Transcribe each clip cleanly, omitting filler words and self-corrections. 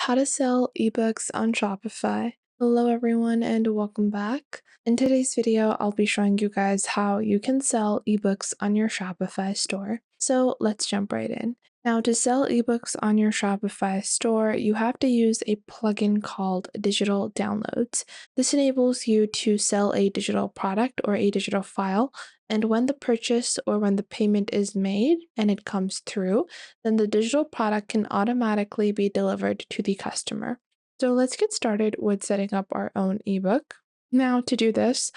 How to sell ebooks on Shopify. Hello everyone and welcome back. In today's video, I'll be showing you guys how you can sell ebooks on your Shopify store. So let's jump right in. Now to sell ebooks on your Shopify store, you have to use a plugin called Digital Downloads. This enables you to sell a digital product or a digital file, and when the purchase or when the payment is made and it comes through, then the digital product can automatically be delivered to the customer. So let's get started with setting up our own ebook. Now to do this,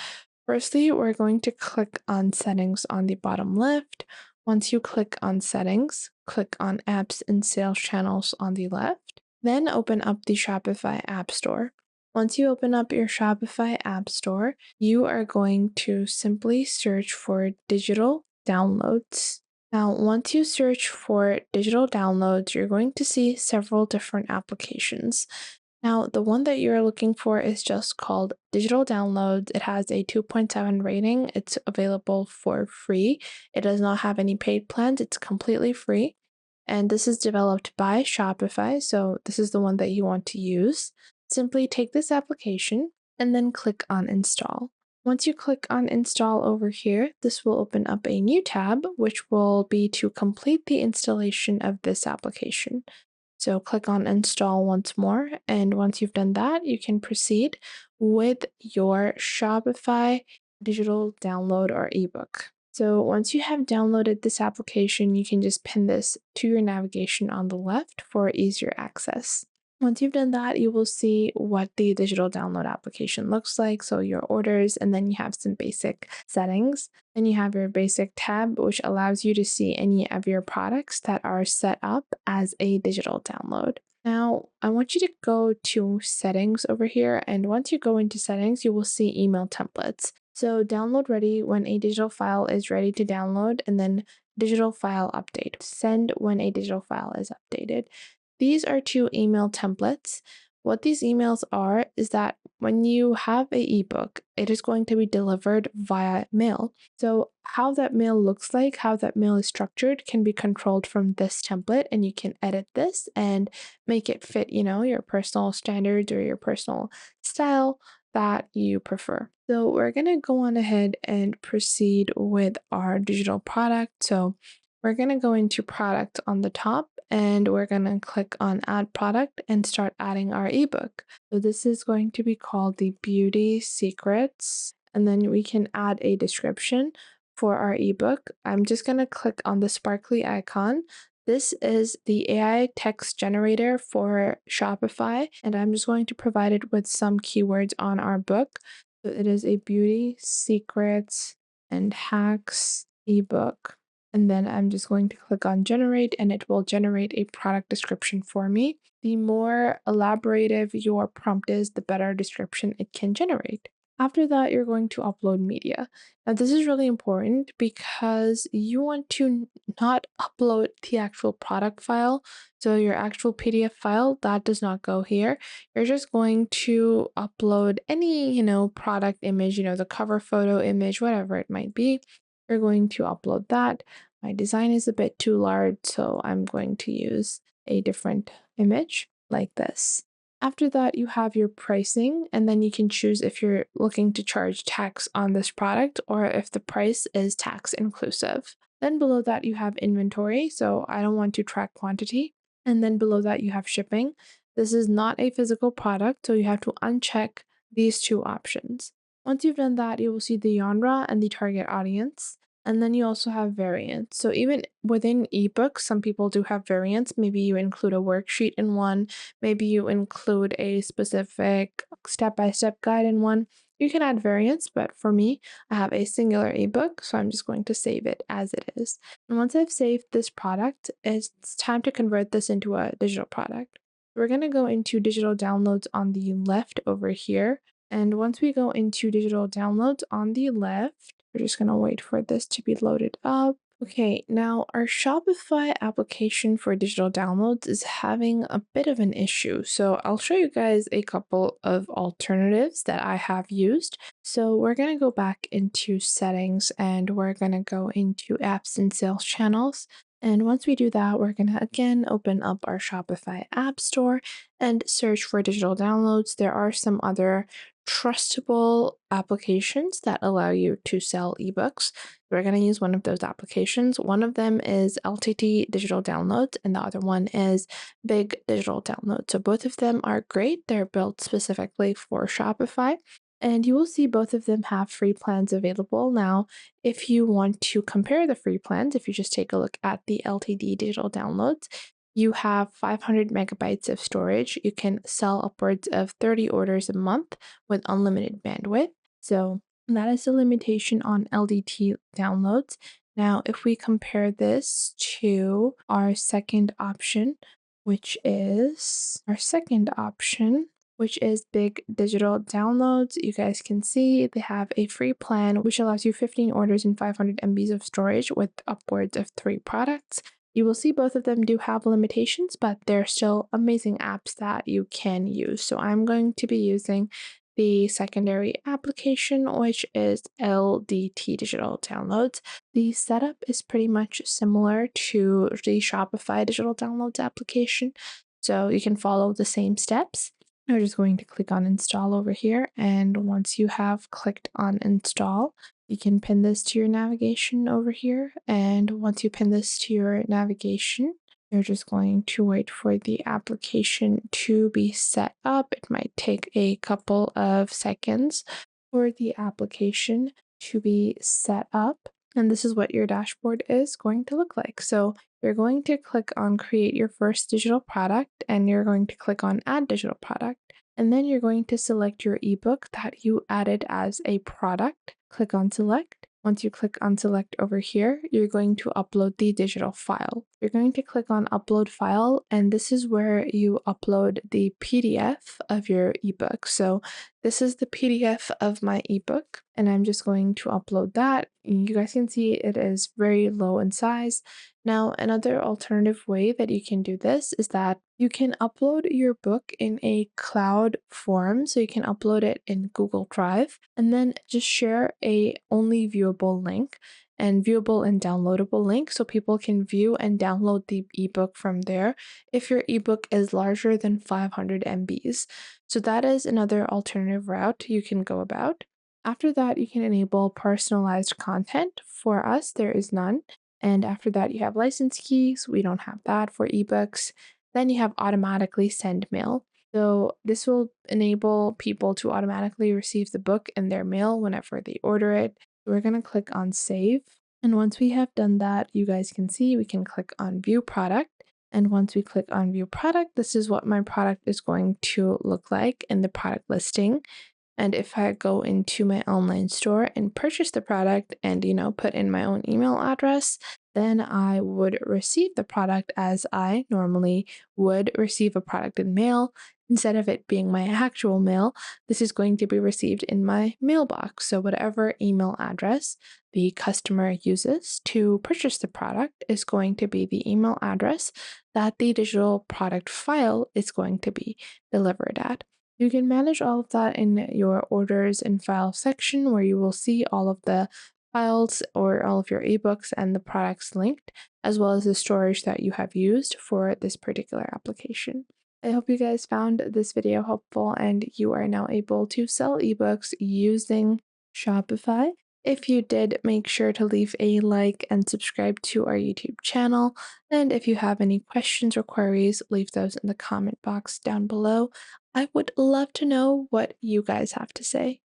firstly, we're going to click on settings on the bottom left. Once you click on settings, click on apps and sales channels on the left, then open up the Shopify App Store. Once you open up your Shopify App Store, you are going to simply search for digital downloads. Now, once you search for digital downloads, you're going to see several different applications. Now, the one that you're looking for is just called Digital Downloads. It has a 2.7 rating. It's available for free. It does not have any paid plans. It's completely free. And this is developed by Shopify, so this is the one that you want to use. Simply take this application and then click on Install. Once you click on Install over here, this will open up a new tab, which will be to complete the installation of this application. So click on Install once more, and once you've done that, you can proceed with your Shopify digital download or ebook. So once you have downloaded this application, you can just pin this to your navigation on the left for easier access. Once you've done that, you will see what the digital download application looks like. So your orders, and then you have some basic settings. Then you have your basic tab, which allows you to see any of your products that are set up as a digital download. Now, I want you to go to settings over here. And once you go into settings, you will see email templates. So download ready when a digital file is ready to download, and then digital file update. Send when a digital file is updated. These are two email templates. What these emails are is that when you have a ebook, it is going to be delivered via mail. So how that mail looks like, how that mail is structured can be controlled from this template, and you can edit this and make it fit, your personal standards or your personal style that you prefer. So we're going to go on ahead and proceed with our digital product. So we're going to go into product on the top, and we're going to click on add product and start adding our ebook. So this is going to be called the Beauty Secrets, and then we can add a description for our ebook. I'm just going to click on the sparkly icon. This is the AI text generator for Shopify, and I'm just going to provide it with some keywords on our book. So it is a beauty secrets and hacks ebook. And then I'm just going to click on generate, and it will generate a product description for me. The more elaborative your prompt is, the better description it can generate. After that, you're going to upload media. Now, this is really important because you want to not upload the actual product file. So your actual PDF file, that does not go here. You're just going to upload any, product image, the cover photo image, whatever it might be. You're going to upload that. My design is a bit too large, so I'm going to use a different image like this. After that, you have your pricing, and then you can choose if you're looking to charge tax on this product or if the price is tax inclusive. Then below that, you have inventory, so I don't want to track quantity. And then below that, you have shipping. This is not a physical product, so you have to uncheck these two options. Once you've done that, you will see the genre and the target audience. And then you also have variants. So even within ebooks, some people do have variants. Maybe you include a worksheet in one. Maybe you include a specific step-by-step guide in one. You can add variants, but for me, I have a singular ebook, so I'm just going to save it as it is. And once I've saved this product, it's time to convert this into a digital product. We're going to go into digital downloads on the left over here. And once we go into digital downloads on the left, we're just going to wait for this to be loaded up. Okay, now our Shopify application for digital downloads is having a bit of an issue. So I'll show you guys a couple of alternatives that I have used. So we're going to go back into settings, and we're going to go into apps and sales channels. And once we do that, we're going to again open up our Shopify App Store and search for digital downloads. There are some other trustable applications that allow you to sell ebooks. We're going to use one of those applications. One of them is LTT Digital Downloads, and the other one is Big Digital Downloads. So both of them are great. They're built specifically for Shopify. And you will see both of them have free plans available. Now, if you want to compare the free plans, if you just take a look at the LTD digital downloads, you have 500 megabytes of storage. You can sell upwards of 30 orders a month with unlimited bandwidth. So that is the limitation on LDT downloads. Now, if we compare this to our second option, which is big digital downloads. You guys can see they have a free plan, which allows you 15 orders and 500 MBs of storage with upwards of 3 products. You will see both of them do have limitations, but they're still amazing apps that you can use. So I'm going to be using the secondary application, which is LDT Digital Downloads. The setup is pretty much similar to the Shopify Digital Downloads application. So you can follow the same steps. We're just going to click on install over here. And once you have clicked on install, you can pin this to your navigation over here. And once you pin this to your navigation, you're just going to wait for the application to be set up. It might take a couple of seconds for the application to be set up. And this is what your dashboard is going to look like. So you're going to click on create your first digital product, and you're going to click on add digital product. And then you're going to select your ebook that you added as a product. Click on select. Once you click on select over here, you're going to upload the digital file. You're going to click on upload file, and this is where you upload the PDF of your ebook. So this is the PDF of my ebook, and I'm just going to upload that. You guys can see it is very low in size. Now, another alternative way that you can do this is that you can upload your book in a cloud form. So you can upload it in Google Drive and then just share a only viewable link and viewable and downloadable link so people can view and download the ebook from there if your ebook is larger than 500 MBs. So that is another alternative route you can go about. After that, you can enable personalized content. For us, there is none. And after that, you have license keys. We don't have that for ebooks. Then you have automatically send mail. So this will enable people to automatically receive the book in their mail whenever they order it. We're going to click on save. And once we have done that, you guys can see we can click on view product. And once we click on view product, this is what my product is going to look like in the product listing. And if I go into my online store and purchase the product and, put in my own email address, then I would receive the product as I normally would receive a product in mail. Instead of it being my actual mail, this is going to be received in my mailbox. So whatever email address the customer uses to purchase the product is going to be the email address that the digital product file is going to be delivered at. You can manage all of that in your orders and file section where you will see all of the files or all of your ebooks and the products linked, as well as the storage that you have used for this particular application. I hope you guys found this video helpful and you are now able to sell ebooks using Shopify. If you did, make sure to leave a like and subscribe to our YouTube channel. And if you have any questions or queries, leave those in the comment box down below. I would love to know what you guys have to say.